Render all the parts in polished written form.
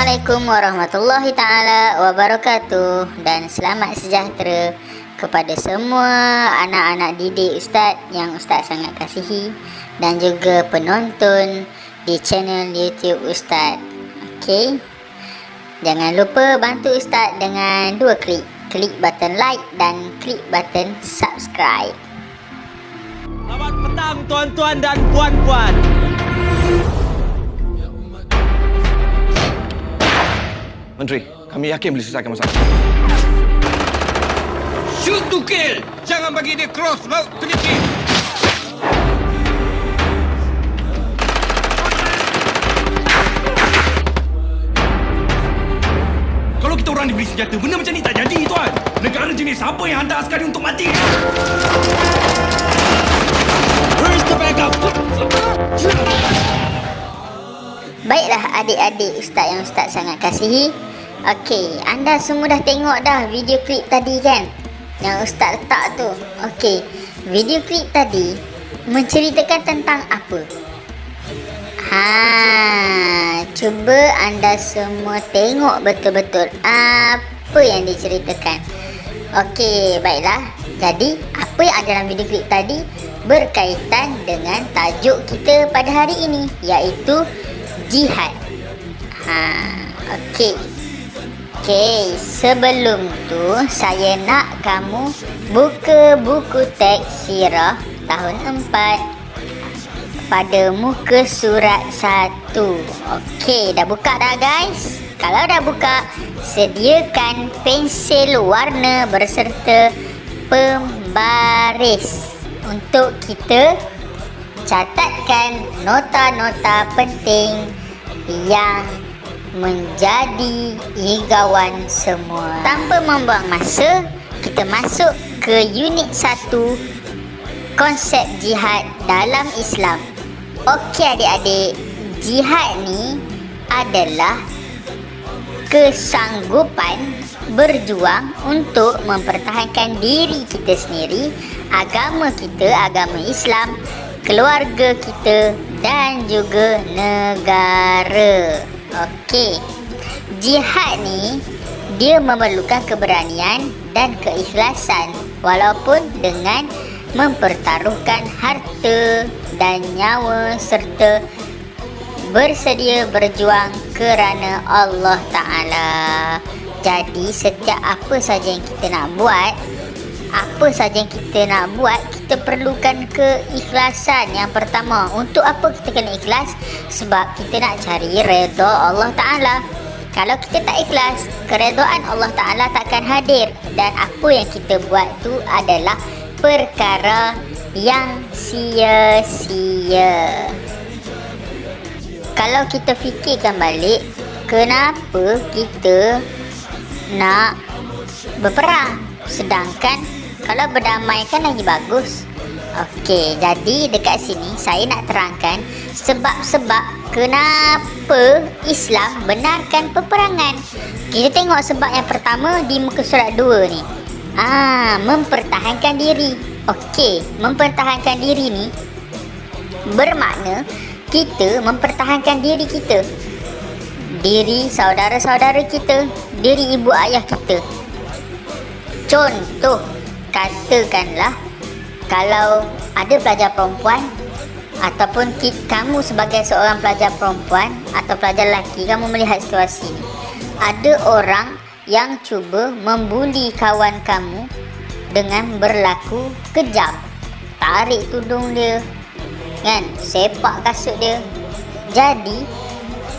Assalamualaikum warahmatullahi ta'ala wabarakatuh. Dan selamat sejahtera kepada semua anak-anak didik Ustaz yang Ustaz sangat kasihi, dan juga penonton di channel YouTube Ustaz. Okey, jangan lupa bantu Ustaz dengan 2 klik. Klik button like dan klik button subscribe. Selamat petang tuan-tuan dan puan-puan. Menteri, kami yakin boleh selesaikan masalah. Shoot to kill. Jangan bagi dia cross laut Teliki. Kalau kita orang diberi senjata, benda macam ni tak jadi, tuan. Negara jenis apa yang hantar askari untuk mati? Where is the backup? Baiklah adik-adik Ustaz yang Ustaz sangat kasihi. Okey, anda semua dah tengok dah video klip tadi kan, yang Ustaz letak tu. Okey, video klip tadi menceritakan tentang apa? Cuba anda semua tengok betul-betul apa yang diceritakan. Okey, baiklah. Jadi, apa yang ada dalam video klip tadi berkaitan dengan tajuk kita pada hari ini, iaitu jihad. Okey, sebelum tu saya nak kamu buka buku teks sirah tahun 4 pada muka surat 1. Okey, dah buka dah guys? Kalau dah buka, sediakan pensil warna berserta pembaris untuk kita catatkan nota-nota penting yang menjadi igawan semua. Tanpa membuang masa, kita masuk ke unit 1, konsep jihad dalam Islam. Okey adik-adik, jihad ni adalah kesanggupan berjuang untuk mempertahankan diri kita sendiri, agama kita, agama Islam, keluarga kita dan juga negara. Okey, jihad ni dia memerlukan keberanian dan keikhlasan, walaupun dengan mempertaruhkan harta dan nyawa serta bersedia berjuang kerana Allah Ta'ala. Jadi setiap apa saja yang kita nak buat, kita perlukan keikhlasan. Yang pertama, untuk apa kita kena ikhlas? Sebab kita nak cari redha Allah Ta'ala. Kalau kita tak ikhlas, keredaan Allah Ta'ala takkan hadir. Dan apa yang kita buat tu adalah perkara yang sia-sia. Kalau kita fikirkan balik, kenapa kita nak berperang? Sedangkan kalau berdamai kan lagi bagus. Okey, jadi dekat sini saya nak terangkan sebab-sebab kenapa Islam benarkan peperangan. Kita tengok sebab yang pertama di muka surat 2 ni. Mempertahankan diri. Okey, mempertahankan diri ni bermakna kita mempertahankan diri kita, diri saudara-saudara kita, diri ibu ayah kita. Contoh, katakanlah kalau ada pelajar perempuan, ataupun kamu sebagai seorang pelajar perempuan atau pelajar lelaki, kamu melihat situasi ni, ada orang yang cuba membuli kawan kamu dengan berlaku kejam, tarik tudung dia kan, sepak kasut dia. Jadi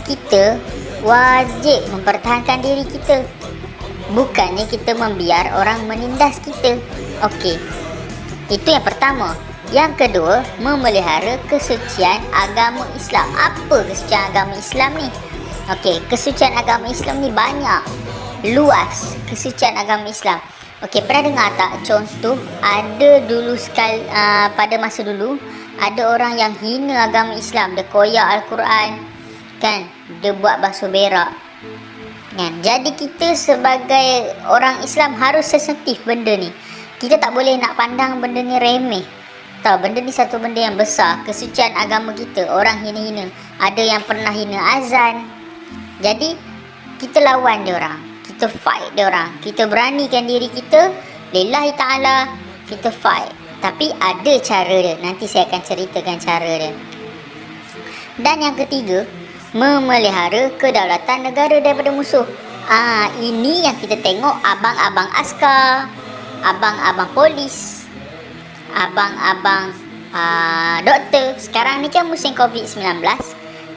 kita wajib mempertahankan diri kita, bukannya kita membiar orang menindas kita. Okey, itu yang pertama. Yang kedua, memelihara kesucian agama Islam. Apa kesucian agama Islam ni? Okey, kesucian agama Islam ni banyak, luas kesucian agama Islam. Okey, pernah dengar tak contoh, ada dulu sekali pada masa dulu ada orang yang hina agama Islam, dia koyak Al-Quran kan, dia buat basuh berak kan. Jadi kita sebagai orang Islam harus sensitif benda ni. Kita tak boleh nak pandang benda ni remeh. Tahu, benda ni satu benda yang besar, kesucian agama kita. Orang hina-hina, ada yang pernah hina azan. Jadi kita lawan dia orang, kita fight dia orang, kita beranikan diri kita, lillahi ta'ala, kita fight. Tapi ada cara dia, nanti saya akan ceritakan cara dia. Dan yang ketiga, memelihara kedaulatan negara daripada musuh. Ini yang kita tengok abang-abang askar, abang-abang polis, abang-abang doktor. Sekarang ni kan musim COVID-19,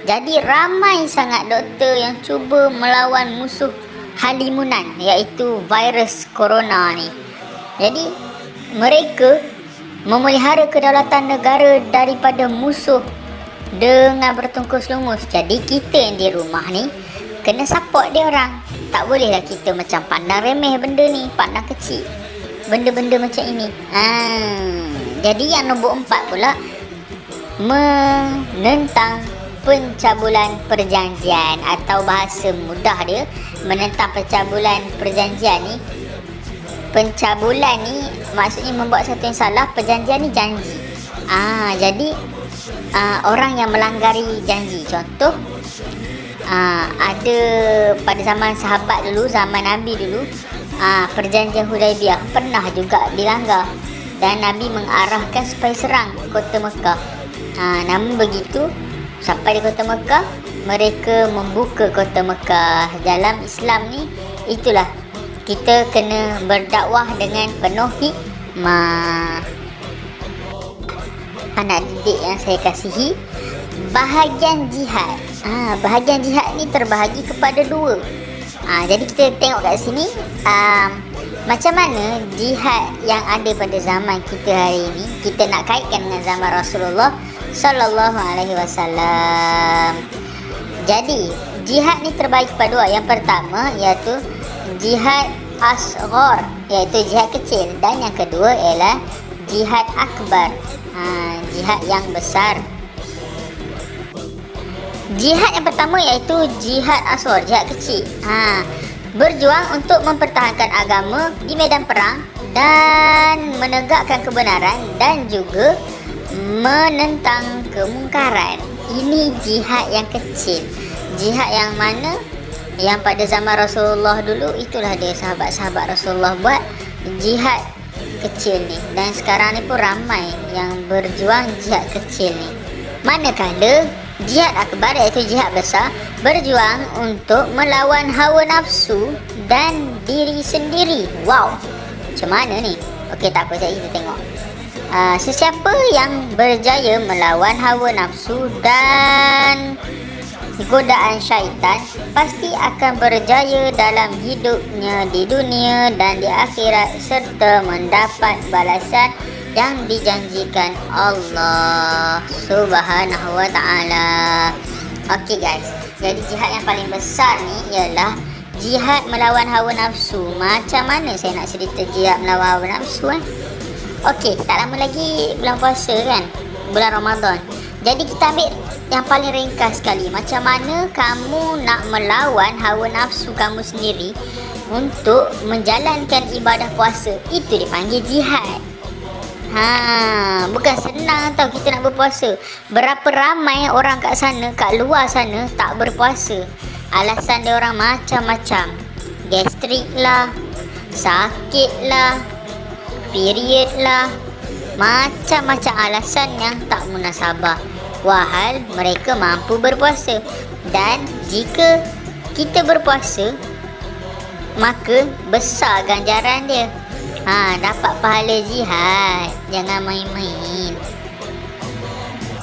jadi ramai sangat doktor yang cuba melawan musuh halimunan, iaitu virus corona ni. Jadi mereka memelihara kedaulatan negara daripada musuh dengan bertungkus lumus. Jadi kita yang di rumah ni kena support dia orang. Tak bolehlah kita macam pandang remeh benda ni, pandang kecil benda-benda macam ini. Jadi yang nombor 4 pula, menentang pencabulan perjanjian, atau bahasa mudah dia, menentang pencabulan perjanjian ni. Pencabulan ni maksudnya membuat satu yang salah. Perjanjian ni janji. Jadi orang yang melanggar janji, contoh ada pada zaman sahabat dulu, zaman Nabi dulu, perjanjian Hudaibiyah pernah juga dilanggar, dan Nabi mengarahkan supaya serang kota Mekah. Namun begitu, sampai di kota Mekah, mereka membuka kota Mekah. Dalam Islam ni, itulah, kita kena berdakwah dengan penuh hikmah. Anak didik yang saya kasihi, bahagian jihad. Bahagian jihad ni terbahagi kepada 2. Jadi kita tengok kat sini, macam mana jihad yang ada pada zaman kita hari ini, kita nak kaitkan dengan zaman Rasulullah Sallallahu Alaihi Wasallam. Jadi jihad ni terbahagi kepada 2. Yang pertama iaitu jihad asghar, iaitu jihad kecil, dan yang kedua ialah jihad akbar, jihad yang besar. Jihad yang pertama iaitu jihad asghar, jihad kecil. Berjuang untuk mempertahankan agama di medan perang dan menegakkan kebenaran, dan juga menentang kemungkaran. Ini jihad yang kecil. Jihad yang mana? Yang pada zaman Rasulullah dulu, itulah dia sahabat-sahabat Rasulullah buat jihad kecil ni. Dan sekarang ni pun ramai yang berjuang jihad kecil ni. Manakala jihad akbar, iaitu jihad besar, berjuang untuk melawan hawa nafsu dan diri sendiri. Wow, macam mana ni? Okey, tak apa, kita tengok. Sesiapa yang berjaya melawan hawa nafsu dan godaan syaitan, pasti akan berjaya dalam hidupnya di dunia dan di akhirat, serta mendapat balasan yang dijanjikan Allah Subhanahu wa ta'ala. Okey guys, jadi jihad yang paling besar ni ialah jihad melawan hawa nafsu. Macam mana saya nak cerita jihad melawan hawa nafsu? Okey, tak lama lagi bulan puasa kan, bulan Ramadan. Jadi kita ambil yang paling ringkas sekali, macam mana kamu nak melawan hawa nafsu kamu sendiri untuk menjalankan ibadah puasa. Itu dipanggil jihad. Bukan senang tau kita nak berpuasa. Berapa ramai orang kat sana, kat luar sana, tak berpuasa. Alasan dia orang macam-macam. Gastrik lah, sakit lah, period lah, macam-macam alasan yang tak munasabah. Wahal mereka mampu berpuasa. Dan jika kita berpuasa, maka besar ganjaran dia. Dapat pahala jihad. Jangan main-main.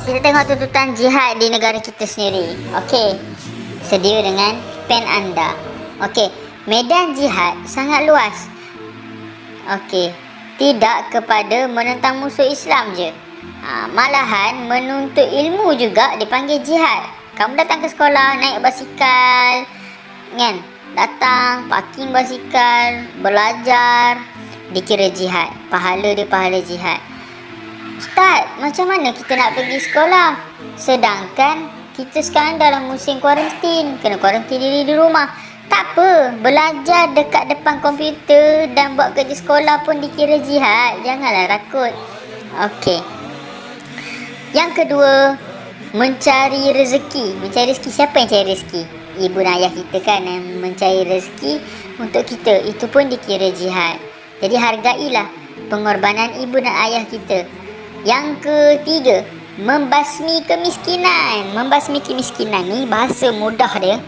Kita tengok tuntutan jihad di negara kita sendiri. Okey, sedia dengan pen anda. Okey, medan jihad sangat luas. Okey, tidak kepada menentang musuh Islam je. Malahan menuntut ilmu juga dipanggil jihad. Kamu datang ke sekolah naik basikal, kan? Datang parking basikal, belajar, dikira jihad. Pahala dia pahala jihad. Ustaz, macam mana kita nak pergi sekolah sedangkan kita sekarang dalam musim kuarantin, kena kuarantin diri di rumah? Tak apa, belajar dekat depan komputer dan buat kerja sekolah pun dikira jihad. Janganlah takut. Okey. Yang kedua, mencari rezeki. Mencari rezeki, siapa yang cari rezeki? ibu dan ayah kita kan, yang mencari rezeki untuk kita, itu pun dikira jihad. Jadi hargailah pengorbanan ibu dan ayah kita. Yang ketiga, membasmi kemiskinan. Membasmi kemiskinan ni bahasa mudah dia,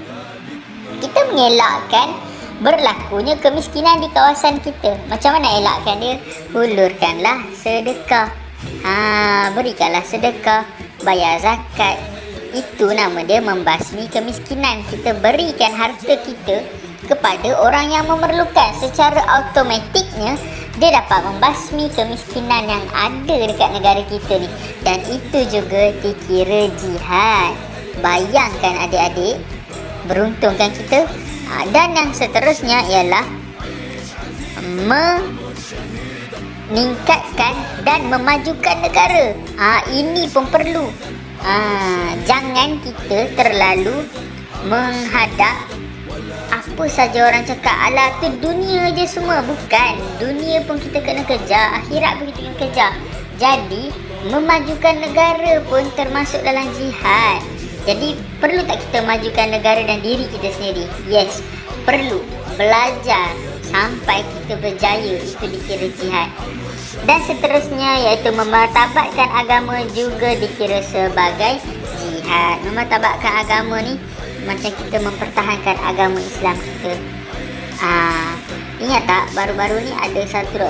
kita mengelakkan berlakunya kemiskinan di kawasan kita. Macam mana elakkan dia? Hulurkanlah sedekah. Berikanlah sedekah, bayar zakat. Itu nama dia membasmi kemiskinan. Kita berikan harta kita kepada orang yang memerlukan. Secara automatiknya dia dapat membasmi kemiskinan yang ada dekat negara kita ni. Dan itu juga dikira jihad. Bayangkan adik-adik, beruntungkan kita. Dan yang seterusnya ialah meningkatkan dan memajukan negara. Ini pun perlu. Jangan kita terlalu menghadap apa saja orang cakap, alah tu dunia je semua. Bukan, dunia pun kita kena kejar, akhirat pun kita kena kejar. Jadi memajukan negara pun termasuk dalam jihad. Jadi perlu tak kita majukan negara dan diri kita sendiri? Yes, perlu. Belajar sampai kita berjaya, itu dikira jihad. Dan seterusnya iaitu memartabatkan agama juga dikira sebagai jihad. Memartabatkan agama ni macam kita mempertahankan agama Islam kita. Ingat tak, baru-baru ni ada satu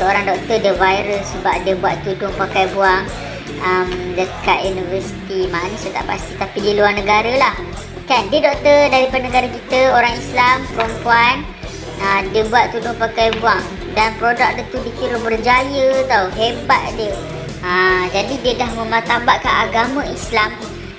orang doktor, dia viral sebab dia buat tudung pakai buang dekat universiti mana saya tak pasti, tapi di luar negara lah kan. Dia doktor daripada negara kita, orang Islam, perempuan. Dia buat tudung pakai buang dan produk dia tu dikira berjaya tau, hebat dia. Jadi dia dah memartabatkan agama Islam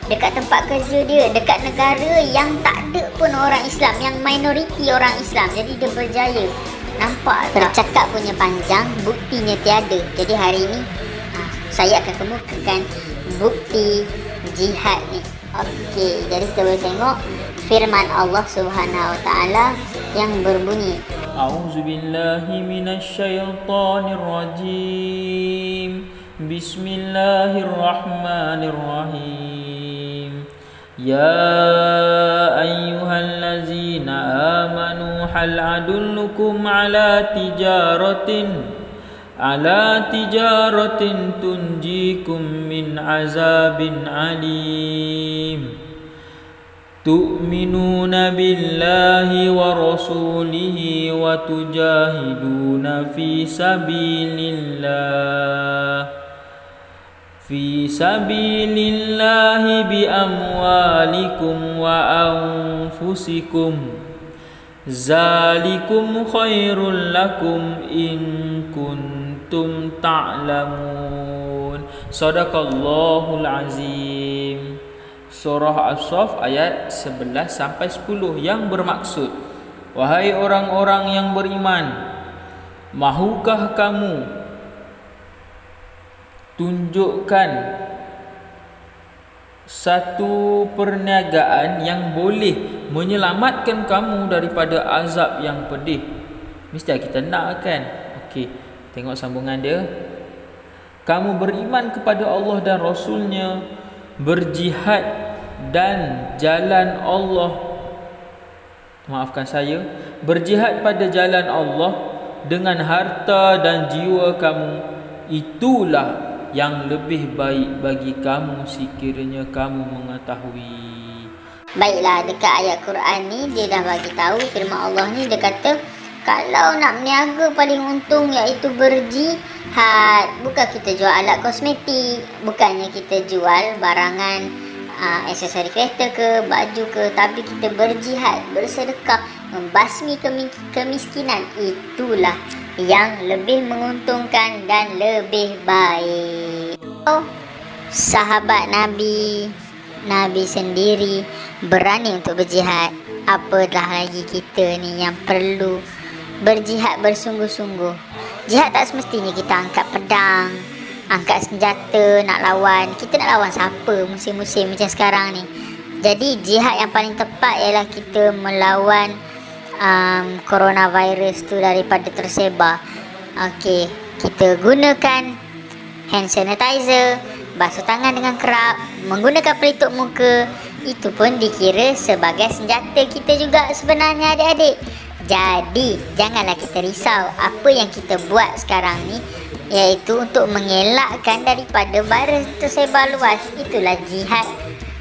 dekat tempat kerja dia, dekat negara yang tak ada pun orang Islam, yang minoriti orang Islam. Jadi dia berjaya. Nampak tak? Bercakap punya panjang, buktinya tiada. Jadi hari ni saya akan kemukakan bukti jihad ni. Okey, jadi kita boleh tengok firman Allah Subhanahu Wa Taala yang berbunyi, A'udzubillahi minasyaitonirrajim. Bismillahirrahmanirrahim. Ya ayyuhallazina amanu hal adullukum ala tijaratin tunjikum min azabin alim. Tu'minuna billahi wa rasulihi wa tujahiduna fi sabilillahi bi amwalikum wa anfusikum. Zalikum khairul lakum in kuntum ta'lamun. Sadaqallahul azim. Surah As-Saff ayat 11 sampai 10 yang bermaksud, wahai orang-orang yang beriman, mahukah kamu tunjukkan satu perniagaan yang boleh menyelamatkan kamu daripada azab yang pedih? Mesti kita nak kan? Okey, tengok sambungan dia. Kamu beriman kepada Allah dan Rasulnya, berjihad dan jalan Allah, berjihad pada jalan Allah dengan harta dan jiwa kamu, itulah yang lebih baik bagi kamu sekiranya kamu mengetahui. Baiklah, dekat ayat Quran ni dia dah bagi tahu, firman Allah ni dia kata kalau nak berniaga paling untung iaitu berjihad. Bukan kita jual alat kosmetik, bukannya kita jual barangan aksesori kereta ke, baju ke, tapi kita berjihad, bersedekah, membasmi kemiskinan. Itulah yang lebih menguntungkan dan lebih baik. Sahabat Nabi sendiri berani untuk berjihad, apatah lagi kita ni yang perlu berjihad bersungguh-sungguh. Jihad tak semestinya kita angkat pedang, angkat senjata nak lawan. Kita nak lawan siapa musim-musim macam sekarang ni? Jadi jihad yang paling tepat ialah kita melawan coronavirus tu daripada tersebar. Okey, kita gunakan hand sanitizer, basuh tangan dengan kerap, menggunakan pelitup muka, itu pun dikira sebagai senjata kita juga sebenarnya adik-adik. Jadi janganlah kita risau. Apa yang kita buat sekarang ni iaitu untuk mengelakkan daripada virus tersebar luas. Itulah jihad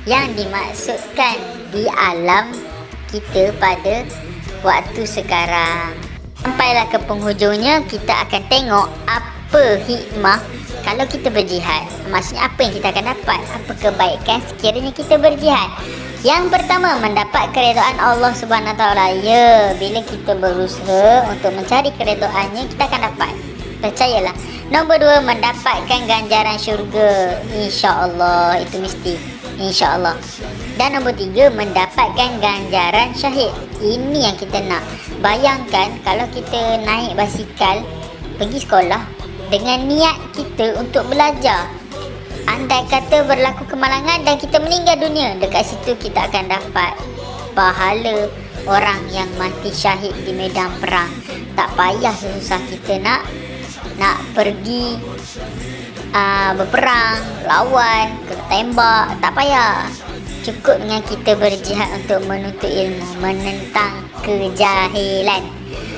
yang dimaksudkan di alam kita pada waktu sekarang. Sampailah ke penghujungnya, kita akan tengok apa hikmah kalau kita berjihad. Maksudnya apa yang kita akan dapat, apa kebaikan sekiranya kita berjihad. Yang pertama, mendapat keredaan Allah Subhanahu Wa Taala. Ya, bila kita berusaha untuk mencari keredaannya, kita akan dapat. Percayalah. Nombor 2, mendapatkan ganjaran syurga. InsyaAllah, itu mesti. InsyaAllah. Dan nombor 3, mendapatkan ganjaran syahid. Ini yang kita nak. Bayangkan kalau kita naik basikal pergi sekolah dengan niat kita untuk belajar. Andai kata berlaku kemalangan dan kita meninggal dunia, dekat situ kita akan dapat pahala orang yang mati syahid di medan perang. Tak payah susah kita nak pergi berperang, lawan, kena tembak. Tak payah. Cukup dengan kita berjihad untuk menuntut ilmu, menentang kejahilan.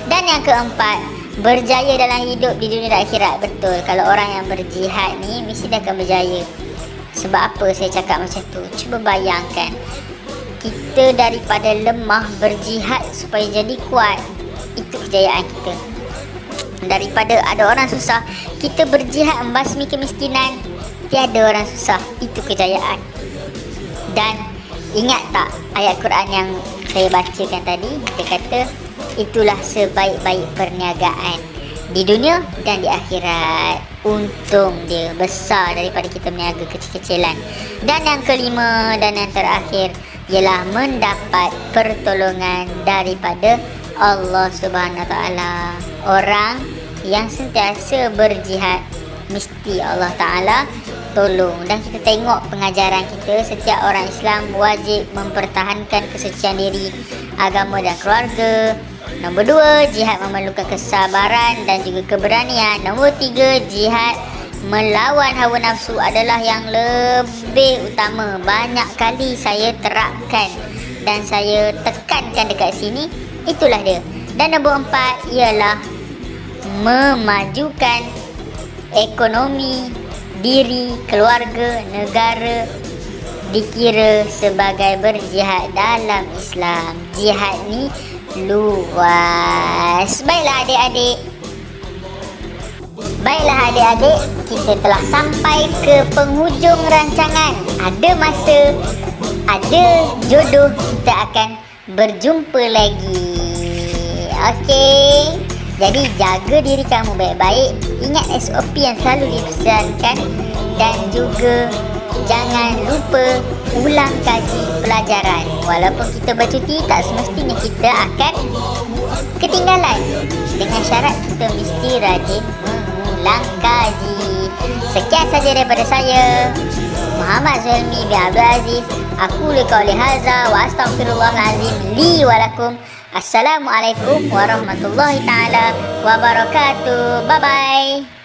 Dan yang keempat, berjaya dalam hidup di dunia dan akhirat. Betul, kalau orang yang berjihad ni mesti dia akan berjaya. Sebab apa saya cakap macam tu? Cuba bayangkan, kita daripada lemah berjihad supaya jadi kuat. Itu kejayaan kita. Daripada ada orang susah, kita berjihad membasmi kemiskinan. Tiada orang susah. Itu kejayaan. Dan ingat tak ayat Quran yang saya bacakan tadi? Dia kata itulah sebaik-baik perniagaan di dunia dan di akhirat. Untung dia besar daripada kita berniaga kecil-kecilan. Dan yang kelima dan yang terakhir ialah mendapat pertolongan daripada Allah Subhanahu Wa Taala. Orang yang sentiasa berjihad mesti Allah Ta'ala tolong. Dan kita tengok pengajaran kita, setiap orang Islam wajib mempertahankan kesucian diri, agama dan keluarga. Nombor 2, jihad memerlukan kesabaran dan juga keberanian. Nombor 3, jihad melawan hawa nafsu adalah yang lebih utama. Banyak kali saya terapkan dan saya tekankan dekat sini. Itulah dia. Dan nombor 4 ialah memajukan ekonomi diri, keluarga, negara, dikira sebagai berjihad dalam Islam. Jihad ni luas. Baiklah adik-adik, kita telah sampai ke penghujung rancangan. Ada masa, ada jodoh, kita akan berjumpa lagi. Okey. Jadi jaga diri kamu baik-baik. Ingat SOP yang selalu dipesankan. Dan juga jangan lupa ulang kaji pelajaran. Walaupun kita bercuti, tak semestinya kita akan ketinggalan. Dengan syarat kita mesti rajin mengulang kaji. Sekian saja daripada saya, Muhammad Zulmi bin Abdul Aziz. Aku liqauli haza wa astaghfirullahalazim li wa lakum. Assalamualaikum warahmatullahi taala wabarakatuh. Bye bye.